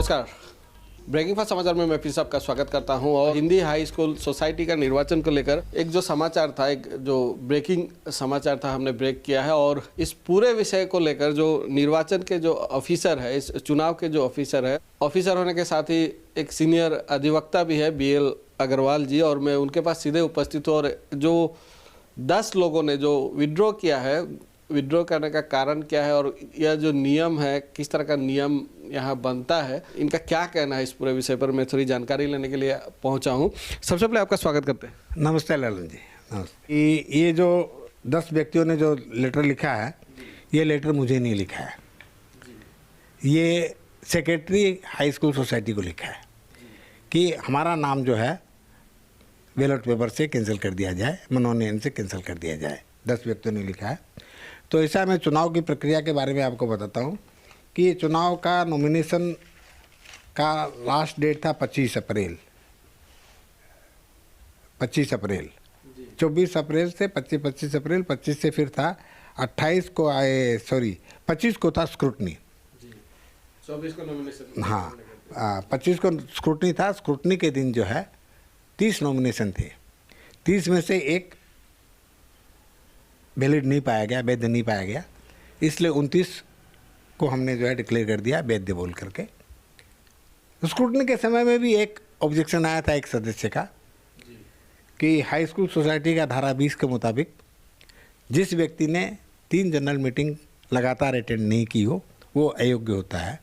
नमस्कार। Breaking fast समाचार में मैं फिर से आपका स्वागत करता हूं और हिंदी हाई स्कूल सोसाइटी का निर्वाचन को लेकर एक जो समाचार था, एक जो ब्रेकिंग समाचार था, हमने ब्रेक किया है। और इस पूरे विषय को लेकर जो निर्वाचन के जो ऑफिसर है, इस चुनाव के जो ऑफिसर है, ऑफिसर होने के साथ ही एक सीनियर अधिवक्ता भी है BL अग्रवाल जी, और मैं उनके पास सीधे उपस्थित हूँ। और जो 10 लोगों ने जो विड्रॉ किया है, विड्रॉ करने का कारण क्या है और यह जो नियम है, किस तरह का नियम यहाँ बनता है, इनका क्या कहना है, इस पूरे विषय पर मैं थोड़ी जानकारी लेने के लिए पहुँचा हूँ। सबसे पहले आपका स्वागत करते हैं। नमस्ते ललन जी, नमस्ते। ये जो 10 व्यक्तियों ने जो लेटर लिखा है, ये लेटर मुझे नहीं लिखा है, ये सेक्रेटरी हाई स्कूल सोसाइटी को लिखा है कि हमारा नाम जो है बैलेट पेपर से कैंसिल कर दिया जाए, मनोनयन से कैंसिल कर दिया जाए। 10 व्यक्तियों ने लिखा है। तो ऐसा मैं चुनाव की प्रक्रिया के बारे में आपको बताता हूँ कि चुनाव का नॉमिनेशन का लास्ट डेट था 25 अप्रैल। 24 अप्रैल से 25 अप्रैल, 25 से फिर था 28 को 25 को था स्क्रूटनी। 24 को नॉमिनेशन। हाँ, 25 को स्क्रूटनी था। स्क्रूटनी के दिन जो है 30 नॉमिनेशन थे। 30 में से एक वैलिड नहीं पाया गया, वैध नहीं पाया गया, इसलिए 29 को हमने जो है डिक्लेयर कर दिया वैध बोल करके। स्क्रूटनी के समय में भी एक ऑब्जेक्शन आया था एक सदस्य का कि हाई स्कूल सोसाइटी का धारा 20 के मुताबिक जिस व्यक्ति ने 3 जनरल मीटिंग लगातार अटेंड नहीं की हो वो अयोग्य होता है,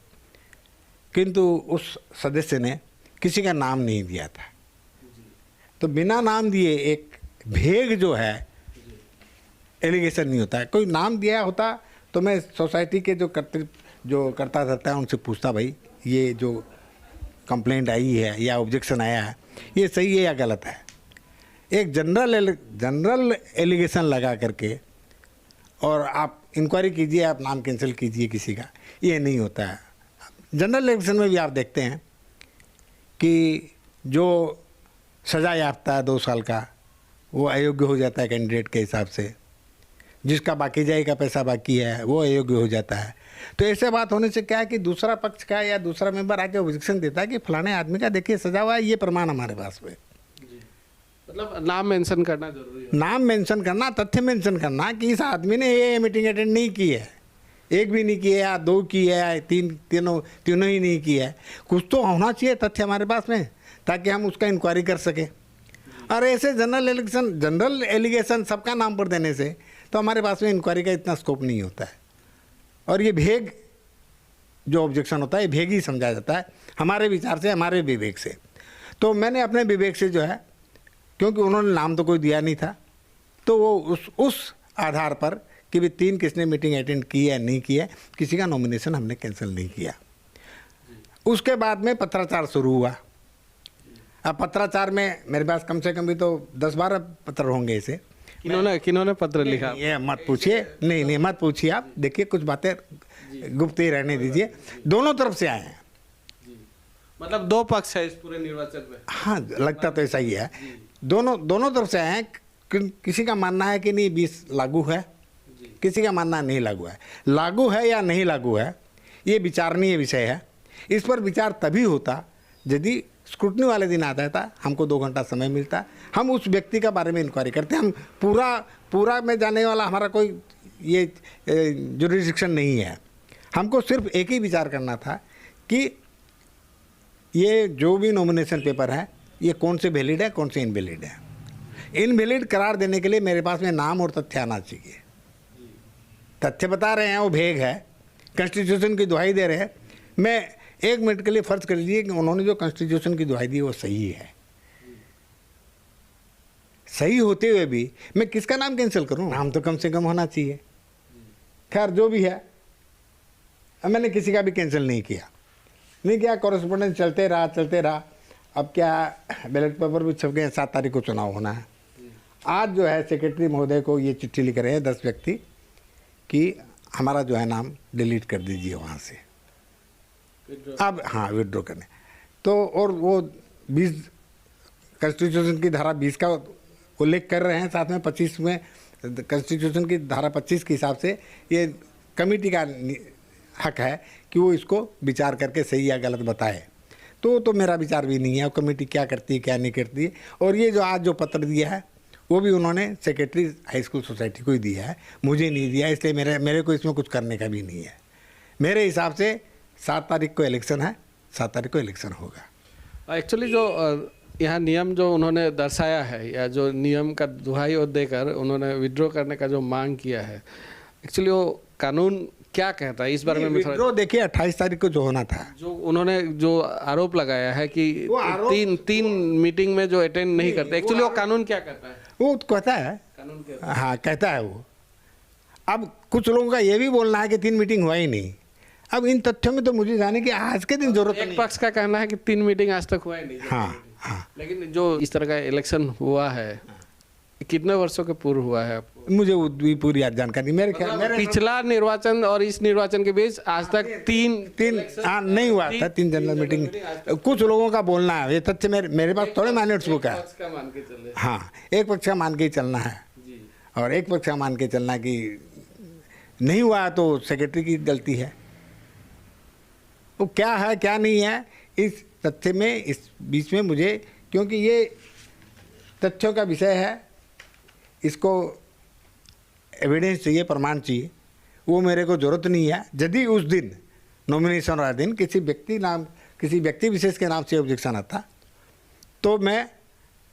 किंतु उस सदस्य ने किसी का नाम नहीं दिया था। तो बिना नाम दिए एक भेग जो है एलिगेशन नहीं होता है। कोई नाम दिया होता तो मैं सोसाइटी के जो करता धरता है उनसे पूछता, भाई ये जो कंप्लेंट आई है या ऑब्जेक्शन आया है ये सही है या गलत है। एक जनरल एलिगेशन लगा करके और आप इंक्वायरी कीजिए, आप नाम कैंसिल कीजिए किसी का, ये नहीं होता है। जनरल एलिगेशन में भी आप देखते हैं कि जो सज़ा याफ्ता है 2 साल का, वो अयोग्य हो जाता है कैंडिडेट के हिसाब से। जिसका बाकी जाए का पैसा बाकी है वो अयोग्य हो जाता है। तो ऐसे बात होने से क्या है कि दूसरा पक्ष का या दूसरा मेंबर आके ऑब्जेक्शन देता है कि फलाने आदमी का देखिए सजा हुआ है, ये प्रमाण हमारे पास में। मतलब नाम मेंशन करना जरूरी है। नाम मेंशन करना, तथ्य मेंशन करना कि इस आदमी ने ये मीटिंग अटेंड नहीं की है, एक भी नहीं की है या 2 की है या तीनों ही नहीं की है। कुछ तो होना चाहिए तथ्य हमारे पास में ताकि हम उसका इंक्वायरी कर सकें। और ऐसे जनरल एलिगेशन सबका नाम पर देने से तो हमारे पास में इंक्वायरी का इतना स्कोप नहीं होता है। और ये भेग जो ऑब्जेक्शन होता है ये भेग ही समझा जाता है हमारे विचार से, हमारे विवेक से। तो मैंने अपने विवेक से जो है, क्योंकि उन्होंने नाम तो कोई दिया नहीं था, तो वो उस आधार पर कि भी 3 किसने मीटिंग अटेंड की है नहीं की है, किसी का नॉमिनेशन हमने कैंसिल नहीं किया। उसके बाद में पत्राचार शुरू हुआ। अब पत्राचार में मेरे पास कम से कम भी तो 10-12 पत्र होंगे। इसे किन्होंने पत्र लिखा? ये मत पूछिए, नहीं मत पूछिए, आप देखिए कुछ बातें गुप्त ही रहने दीजिए। दोनों तरफ से आए हैं। मतलब 2 पक्ष है इस पूरे निर्वाचन में। हाँ, लगता तो ऐसा ही है। दोनों तरफ से आए हैं। किसी का मानना है कि नहीं 20 लागू है, किसी का मानना नहीं लागू है। लागू है या नहीं लागू है ये विचारणीय विषय है। इस पर विचार तभी होता यदि स्क्रूटनी वाले दिन आता था, हमको 2 घंटा समय मिलता, हम उस व्यक्ति के बारे में इंक्वायरी करते। हम पूरा में जाने वाला हमारा कोई ये जुरिडिक्शन नहीं है। हमको सिर्फ एक ही विचार करना था कि ये जो भी नॉमिनेशन पेपर है ये कौन से वैलिड है, कौन से इनवैलिड है। इनवैलिड करार देने के लिए मेरे पास में नाम और तथ्य आना चाहिए। तथ्य बता रहे हैं वो भेग है, कॉन्स्टिट्यूशन की दुहाई दे रहे हैं। मैं 1 मिनट के लिए फर्ज कर लीजिए कि उन्होंने जो कॉन्स्टिट्यूशन की दुहाई दी वो सही है। सही होते हुए भी मैं किसका नाम कैंसिल करूं? नाम तो कम से कम होना चाहिए। खैर जो भी है, मैंने किसी का भी कैंसिल नहीं किया। कॉरेस्पॉन्डेंस चलते रहा। अब क्या, बैलेट पेपर भी छप गए। 7 तारीख को चुनाव होना है। आज जो है सेक्रेटरी महोदय को ये चिट्ठी लिख रहे हैं 10 व्यक्ति कि हमारा जो है नाम डिलीट कर दीजिए वहाँ से। अब हाँ, विड्रॉ करने तो, और वो 20 कॉन्स्टिट्यूशन की धारा 20 का उल्लेख कर रहे हैं, साथ में 25 में कॉन्स्टिट्यूशन की धारा 25 के हिसाब से ये कमेटी का हक है कि वो इसको विचार करके सही या गलत बताए। तो मेरा विचार भी नहीं है, और कमेटी क्या करती है क्या नहीं करती है। और ये जो आज जो पत्र दिया है वो भी उन्होंने सेक्रेटरी हाई स्कूल सोसाइटी को ही दिया है, मुझे नहीं दिया, इसलिए मेरे को इसमें कुछ करने का भी नहीं है। मेरे हिसाब से 7 तारीख को इलेक्शन है, 7 तारीख को इलेक्शन होगा। एक्चुअली जो यहाँ नियम जो उन्होंने दर्शाया है या जो नियम का दुहाई और देकर उन्होंने विड्रॉ करने का जो मांग किया है, एक्चुअली वो कानून क्या कहता है इस बारे में मैं थोड़ा। विड्रॉ देखिए 28 तारीख को जो होना था, जो उन्होंने जो आरोप लगाया है कि तीन मीटिंग में जो अटेंड नहीं करते, एक्चुअली वो कानून क्या कहता है? वो कहता है, कानून कहता है, हाँ कहता है वो। अब कुछ लोगों का ये भी बोलना है कि 3 मीटिंग हुआ ही नहीं। अब इन तथ्यों में तो मुझे जाने की आज के दिन जरूरत नहीं। एक पक्ष का कहना है कि 3 मीटिंग आज तक हुआ ही नहीं। हाँ। लेकिन जो इस तरह का इलेक्शन हुआ है कितने वर्षों के पूर्व हुआ है आपको? मुझे वो भी पूरी याद जानकारी, मेरे ख्याल मेरे पिछला निर्वाचन और इस निर्वाचन के बीच आज तक तीन नहीं हुआ था 3 जनरल मीटिंग। कुछ लोगों का बोलना है, ये तथ्य मेरे पास थोड़े माइनट्स बुक है। हाँ, एक पक्ष का मान के ही चलना है, और एक पक्ष का मान के चलना कि नहीं हुआ तो सेक्रेटरी की गलती है। वो क्या है क्या नहीं है इस तथ्य में, इस बीच में मुझे, क्योंकि ये तथ्यों का विषय है, इसको एविडेंस चाहिए, प्रमाण चाहिए, वो मेरे को ज़रूरत नहीं है। यदि उस दिन नॉमिनेशन वाला दिन किसी व्यक्ति विशेष के नाम से ऑब्जेक्शन आता तो मैं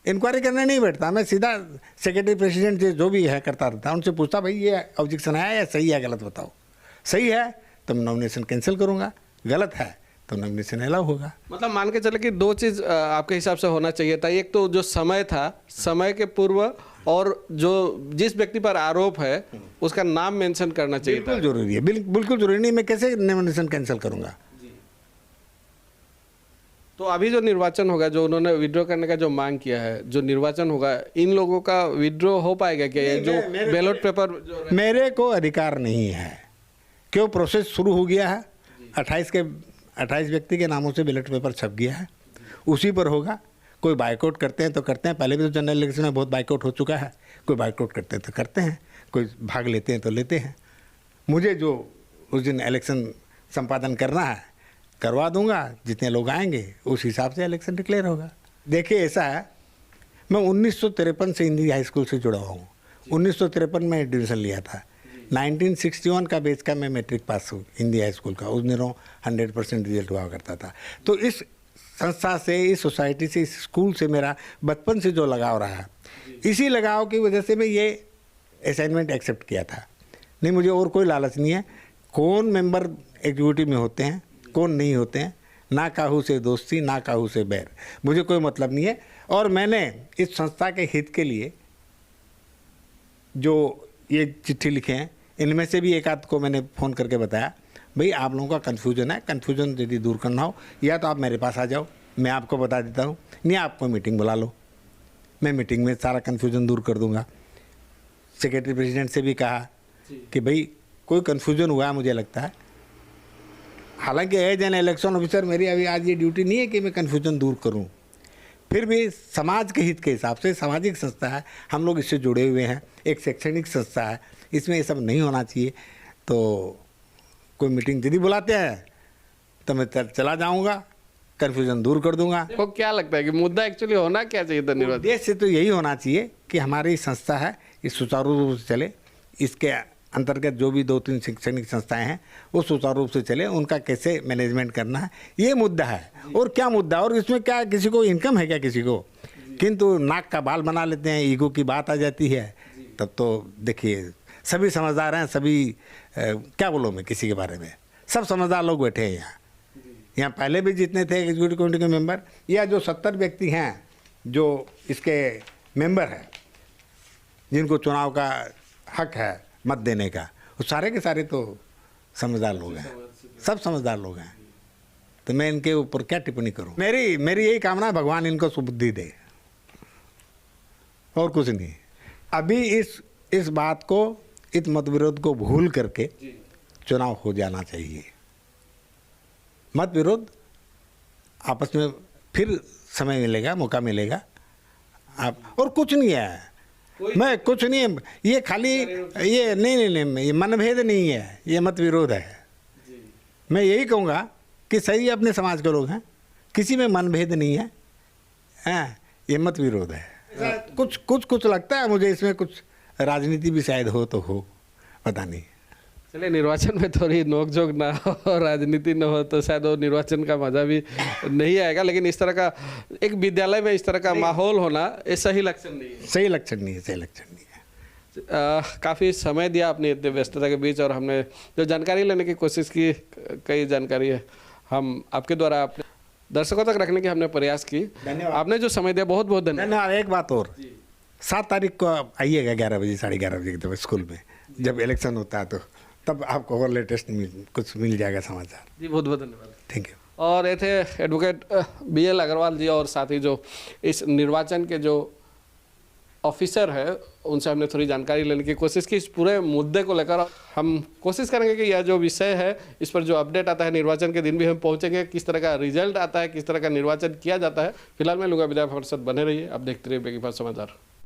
इंक्वायरी करने नहीं बैठता, मैं सीधा सेक्रेटरी प्रेसिडेंट जो भी है करता रहता, उनसे पूछता भाई ये ऑब्जेक्शन है या सही है गलत बताओ। सही है तो मैं नॉमिनेशन कैंसिल करूँगा, गलत है तो नॉमिनेशन अलाउ होगा। मतलब मान के चले कि 2 चीज़ आपके हिसाब से होना चाहिए था। एक तो जो समय था, समय के पूर्व, और जो जिस व्यक्ति पर आरोप है उसका नाम मेंशन करना चाहिए। बिल्कुल जरूरी है, बिल्कुल जरूरी नहीं, मैं कैसे नॉमिनेशन कैंसिल करूंगा। तो अभी जो निर्वाचन होगा, जो उन्होंने विड्रॉ करने का जो मांग किया है, जो निर्वाचन होगा, इन लोगों का विड्रॉ हो पाएगा क्या? ये जो बैलेट पेपर मेरे को अधिकार नहीं है, क्यों प्रोसेस शुरू हो गया है। 28 व्यक्ति के नामों से बैलेट पेपर छप गया है, उसी पर होगा। कोई बाइकआउट करते हैं तो करते हैं, पहले भी तो जनरल इलेक्शन में बहुत बाइकआउट हो चुका है। कोई बाइकआउट करते हैं तो करते हैं, कोई भाग लेते हैं तो लेते हैं। मुझे जो उस दिन इलेक्शन संपादन करना है करवा दूंगा, जितने लोग आएंगे उस हिसाब से इलेक्शन डिक्लेयर होगा। देखिए ऐसा है, मैं 1953 से हिंदी हाई स्कूल से जुड़ा हुआ हूँ। 1953 में एडमिशन लिया था, 1961 का बेच का मैं मैट्रिक पास हूँ हिंदी हाई स्कूल का। उस दिनों 100% रिजल्ट हुआ करता था। तो इस संस्था से, इस सोसाइटी से, इस स्कूल से मेरा बचपन से जो लगाव रहा है, इसी लगाव की वजह से मैं ये असाइनमेंट एक्सेप्ट किया था। नहीं, मुझे और कोई लालच नहीं है। कौन मेंबर एग्जीक्यूटिव में होते हैं, कौन नहीं होते हैं, ना काहू से दोस्ती ना काहू से बैर, मुझे कोई मतलब नहीं है। और मैंने इस संस्था के हित के लिए जो ये चिट्ठी लिखे हैं, इनमें से भी एक आध को मैंने फ़ोन करके बताया, भाई आप लोगों का कन्फ्यूजन है, कन्फ्यूजन यदि दूर करना हो या तो आप मेरे पास आ जाओ, मैं आपको बता देता हूँ, नहीं आपको मीटिंग बुला लो, मैं मीटिंग में सारा कन्फ्यूजन दूर कर दूंगा। सेक्रेटरी प्रेसिडेंट से भी कहा कि भाई कोई कन्फ्यूजन हुआ है मुझे लगता है, हालांकि एज एन इलेक्शन ऑफिसर मेरी अभी आज ये ड्यूटी नहीं है कि मैं कन्फ्यूजन दूर करूं, फिर भी समाज के हित के हिसाब से, सामाजिक संस्था है, हम लोग इससे जुड़े हुए हैं, एक शैक्षणिक संस्था है, इसमें ये सब नहीं होना चाहिए। तो कोई मीटिंग यदि बुलाते हैं तो मैं चला जाऊंगा, कन्फ्यूजन दूर कर दूंगा। तो क्या लगता है कि मुद्दा एक्चुअली होना क्या चाहिए था निर्वाचन? उद्देश्य तो यही होना चाहिए कि हमारी संस्था है ये सुचारू रूप से चले, इसके अंतर्गत जो भी 2-3 शैक्षणिक संस्थाएं हैं वो सुचारू रूप से चले, उनका कैसे मैनेजमेंट करना है, ये मुद्दा है। और क्या मुद्दा, और इसमें क्या किसी को इनकम है क्या किसी को? किंतु नाक का बाल बना लेते हैं, ईगो की बात आ जाती है, तब तो देखिए सभी समझदार हैं, सभी क्या बोलूँ मैं किसी के बारे में, सब समझदार लोग बैठे हैं यहाँ पहले भी जितने थे एग्जीक्यूटिव कमेटी के मेंबर, या जो 70 व्यक्ति हैं जो इसके मेंबर हैं, जिनको चुनाव का हक है मत देने का, वो सारे के सारे तो समझदार लोग हैं, सब समझदार लोग हैं। तो मैं इनके ऊपर क्या टिप्पणी करूं? मेरी यही कामना है, भगवान इनको सुबुद्धि दे, और कुछ नहीं। अभी इस बात को, इस मतविरोध को भूल करके चुनाव हो जाना चाहिए। मतविरोध आपस में फिर समय मिलेगा, मौका मिलेगा आप, और कुछ नहीं है, मैं कुछ नहीं है, ये खाली ये नहीं, ये मनभेद नहीं है, ये मतविरोध है। मैं यही कहूँगा कि सही अपने समाज के लोग हैं, किसी में मनभेद नहीं है, हैं, ये मत विरोध है। कुछ लगता है मुझे इसमें कुछ राजनीति भी शायद हो तो हो, पता नहीं। चलिए, निर्वाचन में थोड़ी नोकझोंक ना हो, राजनीति न हो तो शायद वो निर्वाचन का मजा भी नहीं आएगा, लेकिन इस तरह का एक विद्यालय में इस तरह का माहौल होना ये सही लक्षण नहीं है। सही लक्षण नहीं है, सही लक्षण नहीं है। काफ़ी समय दिया अपनी इतनी व्यस्तता के बीच, और हमने जो जानकारी लेने की कोशिश की, कई जानकारी है हम आपके द्वारा अपने दर्शकों तक रखने की हमने प्रयास की। धन्यवाद। आपने जो समय दिया बहुत बहुत धन्यवाद। धन्यवाद। एक बात और, 7 तारीख को आइएगा 11 बजे 11:30 बजे की स्कूल में, जब इलेक्शन होता है तो तब आपको और लेटेस्ट कुछ मिल जाएगा समाचार। जी, बहुत बहुत धन्यवाद। Thank you. और ये थे एडवोकेट BL अग्रवाल जी, और साथ ही जो इस निर्वाचन के जो ऑफिसर है उनसे हमने थोड़ी जानकारी लेने की कोशिश की इस पूरे मुद्दे को लेकर। हम कोशिश करेंगे कि यह जो विषय है इस पर जो अपडेट आता है निर्वाचन के दिन भी हम पहुंचेंगे, किस तरह का रिजल्ट आता है, किस तरह का निर्वाचन किया जाता है। फिलहाल मैं लूँगा विदा, फुर्सत बने रहिए, आप देखते रहिए ब्रेकिंग फास्ट समाचार।